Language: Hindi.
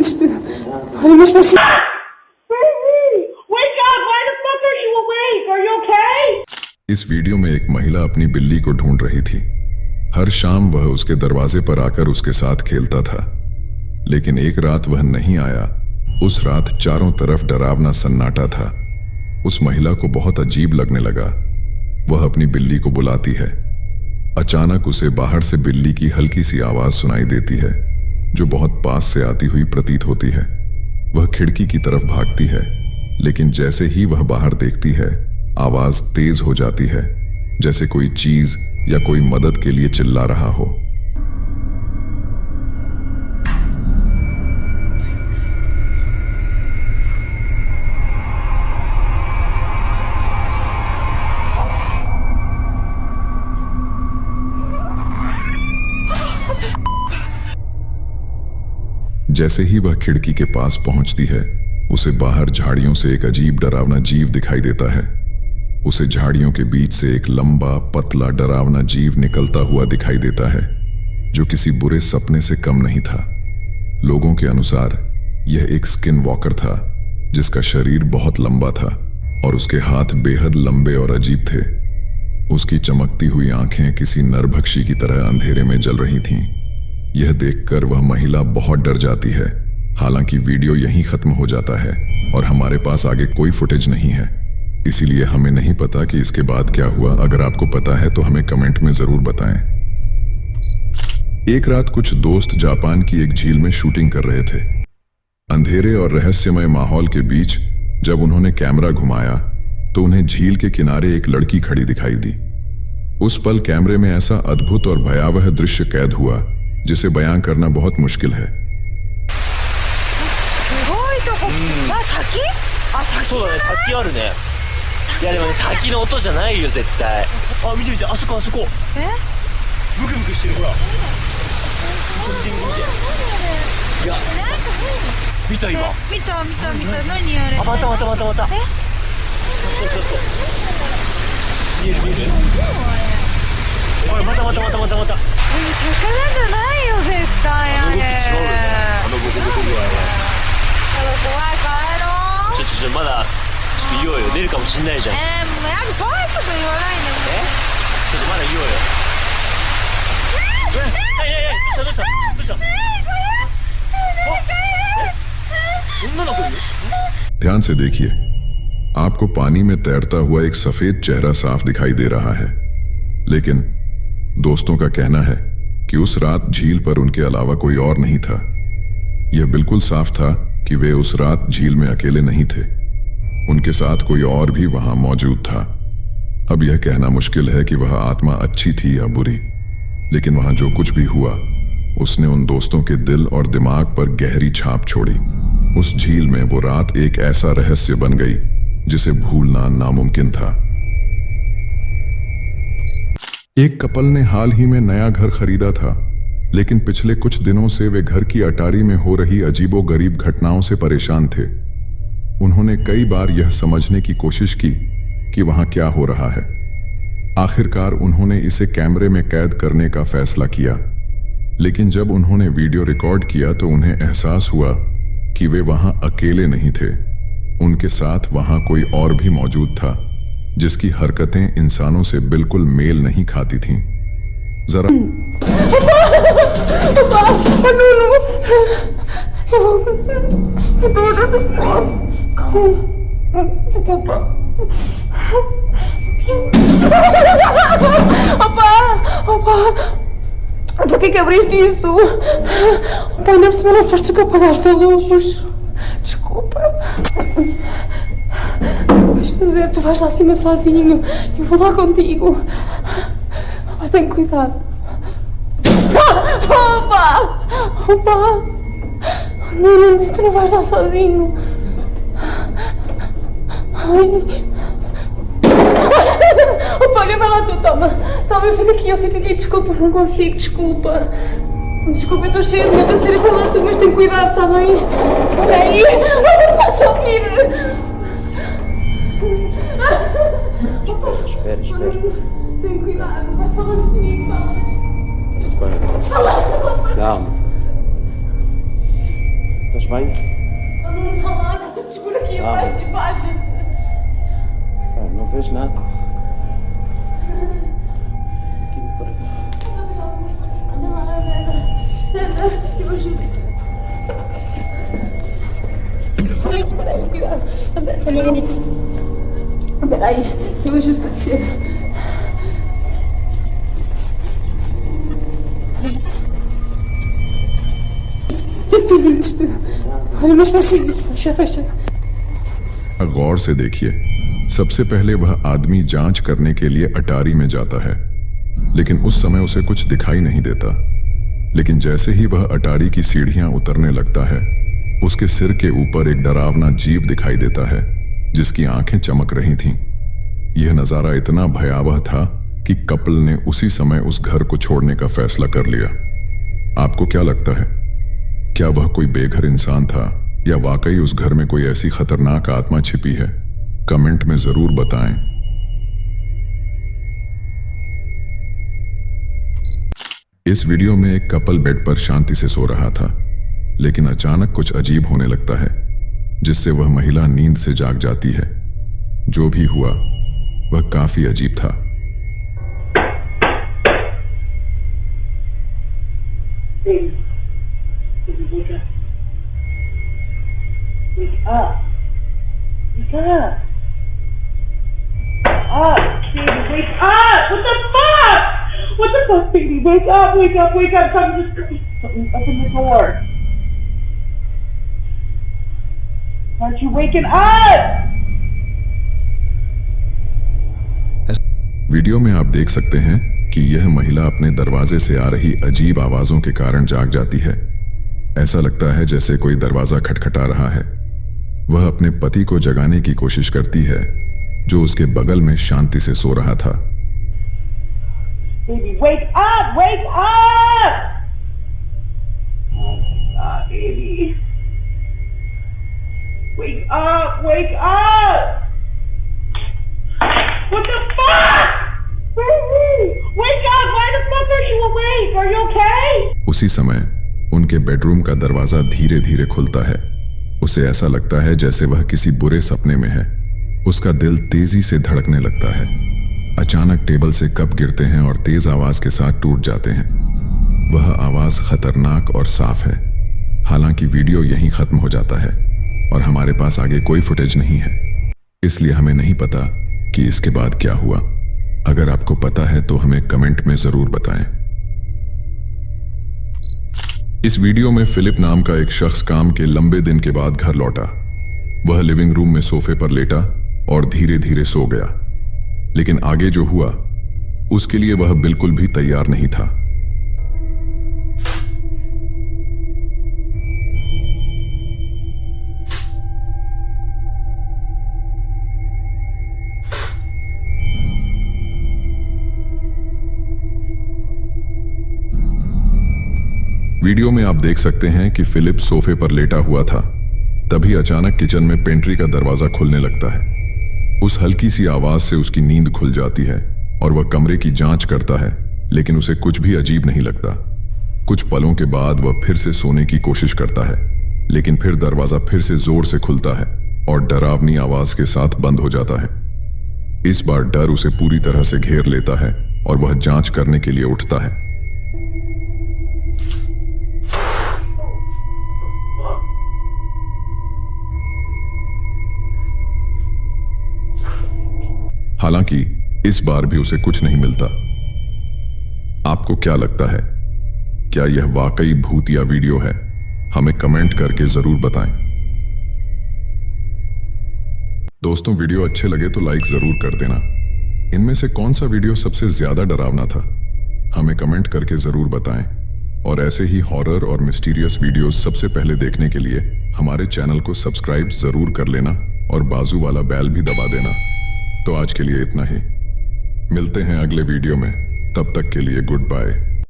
demişti. Olha, mas faz... Wake up! Why the fuck are you awake? Are you okay? इस वीडियो में एक महिला अपनी बिल्ली को ढूंढ रही थी। हर शाम वह उसके दरवाजे पर आकर उसके साथ खेलता था, लेकिन एक रात वह नहीं आया। उस रात चारों तरफ डरावना सन्नाटा था। उस महिला को बहुत अजीब लगने लगा। वह अपनी बिल्ली को बुलाती है। अचानक उसे बाहर से बिल्ली की हल्की सी आवाज सुनाई देती है, जो बहुत पास से आती हुई प्रतीत होती है। वह खिड़की की तरफ भागती है, लेकिन जैसे ही वह बाहर देखती है, आवाज तेज हो जाती है, जैसे कोई चीज या कोई मदद के लिए चिल्ला रहा हो। जैसे ही वह खिड़की के पास पहुंचती है, उसे बाहर झाड़ियों से एक अजीब डरावना जीव दिखाई देता है। उसे झाड़ियों के बीच से एक लंबा पतला डरावना जीव निकलता हुआ दिखाई देता है, जो किसी बुरे सपने से कम नहीं था। लोगों के अनुसार यह एक स्किन वॉकर था, जिसका शरीर बहुत लंबा था और उसके हाथ बेहद लंबे और अजीब थे। उसकी चमकती हुई आंखें किसी नरभक्षी की तरह अंधेरे में जल रही थीं। यह देखकर वह महिला बहुत डर जाती है। हालांकि वीडियो यहीं खत्म हो जाता है और हमारे पास आगे कोई फुटेज नहीं है, इसीलिए हमें नहीं पता कि इसके बाद क्या हुआ। अगर आपको पता है तो हमें कमेंट में जरूर बताएं। एक रात कुछ दोस्त जापान की एक झील में शूटिंग कर रहे थे। अंधेरे और रहस्यमय माहौल के बीच जब उन्होंने कैमरा घुमाया तो उन्हें झील के किनारे एक लड़की खड़ी दिखाई दी। उस पल कैमरे में ऐसा अद्भुत और भयावह दृश्य कैद हुआ जिसे बयां करना बहुत मुश्किल है। そうだね、滝あるね。いやでもね、滝の音じゃないよ絶対。あ、見て見て、あそこあそこ。ブクブクしてるほら。見て見て見て。いや、見た今。見た何あれ。あ、また。そう。見える。ほら、また。魚じゃないよ絶対あれ。あの動き違うよね。あのボコボコぐらいは。怖い帰ろう。ちょまだちょっと言おうよ、出るかもしんないじゃん。もうやだ、そういうこと言わないでも。ちょっとまだ言おうよ。どうした女の子いる？ ध्यान से देखिए, आपको पानी में तैरता हुआ एक सफेद चेहरा साफ दिखाई दे रहा है, लेकिन दोस्तों का कहना है कि उस रात झील पर उनके अलावा कोई और नहीं था। यह बिल्कुल साफ था कि वे उस रात झील में अकेले नहीं थे। उनके साथ कोई और भी वहां मौजूद था। अब यह कहना मुश्किल है कि वह आत्मा अच्छी थी या बुरी, लेकिन वहां जो कुछ भी हुआ उसने उन दोस्तों के दिल और दिमाग पर गहरी छाप छोड़ी। उस झील में वो रात एक ऐसा रहस्य बन गई जिसे भूलना नामुमकिन था। एक कपल ने हाल ही में नया घर खरीदा था, लेकिन पिछले कुछ दिनों से वे घर की अटारी में हो रही अजीबोगरीब घटनाओं से परेशान थे। उन्होंने कई बार यह समझने की कोशिश की कि वहां क्या हो रहा है। आखिरकार उन्होंने इसे कैमरे में कैद करने का फैसला किया, लेकिन जब उन्होंने वीडियो रिकॉर्ड किया तो उन्हें एहसास हुआ कि वे वहां अकेले नहीं थे। उनके साथ वहां कोई और भी मौजूद था, जिसकी हरकतें इंसानों से बिल्कुल मेल नहीं खाती थीं। जरा Por que abriste isso? Opa, ainda por cima não foste tu que apagaste a luz. Desculpa. Vais fazer, tu vais lá acima sozinho. Eu vou lá contigo. Opa, tem cuidado. Opa! Não, tu não vais lá sozinho. Ai. Opa, olha, vai lá tu, toma, eu fico aqui, desculpa, não consigo, desculpa, eu estou cheia de medo, a sério, vai lá tu, mas tem cuidado, tá bem? Olha aí, estás a ouvir? Espera. Tem cuidado, vai falar comigo, vai. ラーメン Estás bem? Eu não vou lá, está tudo escuro aqui abaixo, despacha-te. Pá, não vejo nada. Aqui no corredor. Anda lá, anda. Eu ajudo. Peraí, cuidado. Peraí, eu ajudo a descer. O que tu viste? Olha, mas fecha. गौर से देखिए, सबसे पहले वह आदमी जांच करने के लिए अटारी में जाता है, लेकिन उस समय उसे कुछ दिखाई नहीं देता। लेकिन जैसे ही वह अटारी की सीढ़ियां उतरने लगता है, उसके सिर के ऊपर एक डरावना जीव दिखाई देता है जिसकी आंखें चमक रही थीं। यह नजारा इतना भयावह था कि कपल ने उसी समय उस घर को छोड़ने का फैसला कर लिया। आपको क्या लगता है, क्या वह कोई बेघर इंसान था या वाकई उस घर में कोई ऐसी खतरनाक आत्मा छिपी है? कमेंट में जरूर बताएं। इस वीडियो में एक कपल बेड पर शांति से सो रहा था, लेकिन अचानक कुछ अजीब होने लगता है जिससे वह महिला नींद से जाग जाती है। जो भी हुआ वह काफी अजीब था। Wake up. Wake up. Baby, wake up. What the fuck? What the fuck, baby? Wake up. Something's open the door. Aren't you waking up? Video में आप देख सकते हैं कि यह महिला अपने दरवाजे से आ रही अजीब आवाजों के कारण जाग जाती है। ऐसा लगता है जैसे कोई दरवाजा खटखटा रहा है। वह अपने पति को जगाने की कोशिश करती है जो उसके बगल में शांति से सो रहा था। Baby, wake up! Wake up! Oh my God, baby. Wake up! Wake up! What the fuck? Baby! Wake up! Why the fuck are you awake? Are you okay? उसी समय उनके बेडरूम का दरवाजा धीरे धीरे खुलता है। उसे ऐसा लगता है जैसे वह किसी बुरे सपने में है। उसका दिल तेजी से धड़कने लगता है। अचानक टेबल से कप गिरते हैं और तेज आवाज के साथ टूट जाते हैं। वह आवाज खतरनाक और साफ है। हालांकि वीडियो यहीं खत्म हो जाता है और हमारे पास आगे कोई फुटेज नहीं है, इसलिए हमें नहीं पता कि इसके बाद क्या हुआ। अगर आपको पता है तो हमें कमेंट में जरूर बताएं। इस वीडियो में फिलिप नाम का एक शख्स काम के लंबे दिन के बाद घर लौटा। वह लिविंग रूम में सोफे पर लेटा और धीरे धीरे सो गया, लेकिन आगे जो हुआ उसके लिए वह बिल्कुल भी तैयार नहीं था। वीडियो में आप देख सकते हैं कि फिलिप सोफे पर लेटा हुआ था। तभी अचानक किचन में पेंट्री का दरवाजा खुलने लगता है। उस हल्की सी आवाज से उसकी नींद खुल जाती है और वह कमरे की जांच करता है, लेकिन उसे कुछ भी अजीब नहीं लगता। कुछ पलों के बाद वह फिर से सोने की कोशिश करता है, लेकिन फिर दरवाजा फिर से जोर से खुलता है और डरावनी आवाज के साथ बंद हो जाता है। इस बार डर उसे पूरी तरह से घेर लेता है और वह जांच करने के लिए उठता है। हालांकि इस बार भी उसे कुछ नहीं मिलता। आपको क्या लगता है, क्या यह वाकई भूत या वीडियो है? हमें कमेंट करके जरूर बताएं। दोस्तों, वीडियो अच्छे लगे तो लाइक जरूर कर देना। इनमें से कौन सा वीडियो सबसे ज्यादा डरावना था, हमें कमेंट करके जरूर बताएं। और ऐसे ही हॉरर और मिस्टीरियस वीडियोस सबसे पहले देखने के लिए हमारे चैनल को सब्सक्राइब जरूर कर लेना और बाजू वाला बेल भी दबा देना। तो आज के लिए इतना ही, मिलते हैं अगले वीडियो में। तब तक के लिए गुड बाय।